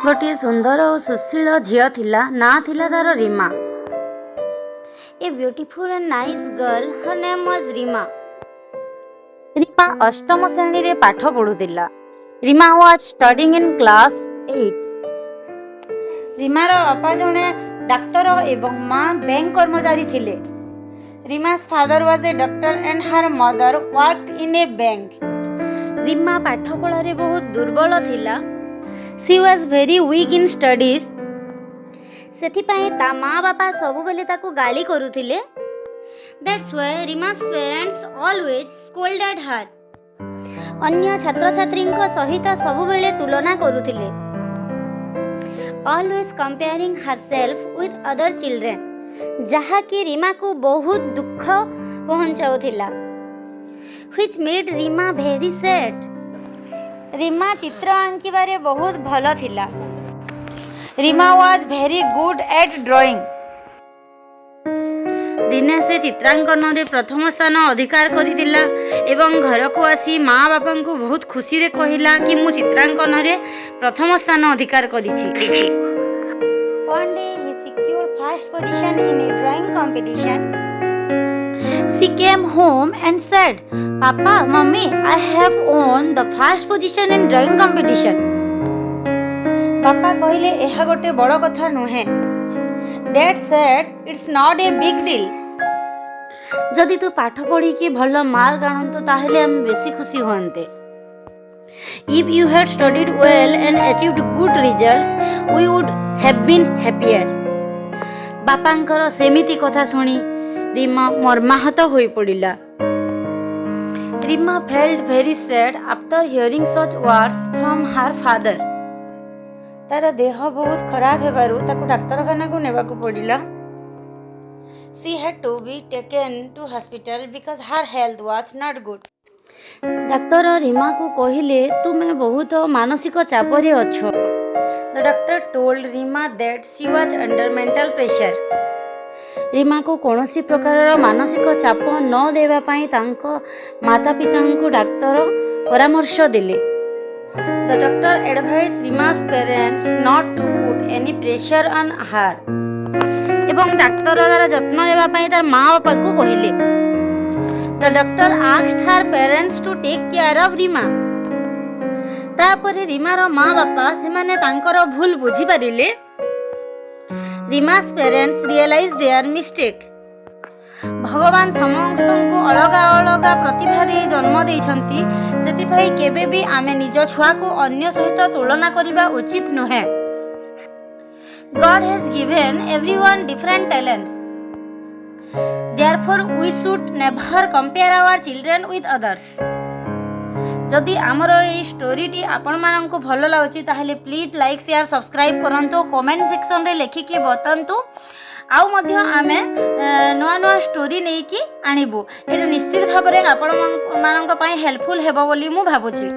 गोटे सुंदर और सुशील झील थिला ना थिला तार Rima. A beautiful and nice girl, her name was Rima. Rima अष्टम श्रेणी रे पाठ पढुतिला। Rima was studying in class 8। रीमार बापा जने डाक्टर एवं माँ बैंक कर्मचारी थिले। रीमा's father was a doctor and her mother worked in a bank. Reema पाठ पढ़ारे बहुत दुर्बल थिला। She was very weak in studies. सेथिपाई ता माँ बापा सबु बेले ताकू गाली करूथिले। That's why Rima's parents always scolded her. अन्य छात्र छात्रींक सहित सबु बेले तुलना करूथिले। Always comparing herself with other children. जहा कि रीमा को बहुत दुख पहुंचाउथिला। Which made Rima very sad. Reema चित्र आंकिबारे बहुत भल थिला। Reema was very good at drawing. दिने से चित्रांकन रे प्रथम स्थान अधिकार करितिला एवं घर को आसी माँ बापा को बहुत खुशी रे कहिला कि मु चित्रांकन रे प्रथम स्थान अधिकार करिछि। One day he secured first position in a drawing competition. She came home and said, "Papa, Mummy, I have won the first position in drawing competition." पापा कहले एहा गोटे बड़ कथा नुहे। Dad said, "It's not a big deal." जदि तू पाठ पढ़ी कि भल मार्क आनंतो ताहेले हम बेसी खुशी होंते। If you had studied well and achieved good results, we would have been happier. बापांकर सेमिति कथा सुनी रीमा मर्माहत होई पड़िला। Reema felt very sad after hearing such words from her father. तार देह बहुत खराब हेबारु ताकू डाक्तरखाना को नेबा को पड़िला। She had to be taken to hospital because her health was not good. Doctor Reema को कहिले तुमे बहुत मानसिक चापरे अछो। The doctor told Rima that she was under mental pressure. Reema को कौनसी प्रकार मानसिक चाप न देवा पाई तांको माता पिता को डाक्टर परामर्श दिले। The doctor advised Rima's parents not to put any pressure on her. एवं डाक्टर तार जत्न लेवा पाई तार माँ बापा को कहिले। The doctor asked her parents to take care of Rima. तापरे रीमार माँ बापा से माने तांकर भूल बुझी पारिले। Rima's parents realized their mistake. भगवान समस्तଙ୍କୁ अलगा अलगा प्रतिभा दे जन्म देइछंती, सेतिफाई केबे भी आमे निज छुआ को अन्य सहित तुलना करिबा उचित नहे। God has given everyone different talents. Therefore we should never compare our children with others. जदि आमर ये स्टोरी टी आपण मानन को भल लागुची ताहेले प्लीज लाइक शेयर सब्सक्राइब करंतु कमेंट सेक्शन रे लिखिकी बतांतु आउ मध्य आमे नवा नवा स्टोरी नै कि आनिबु। एटा निश्चित भाबरे आपण मानन को पई हेल्पफुल हेबो बोली मु भाबुची।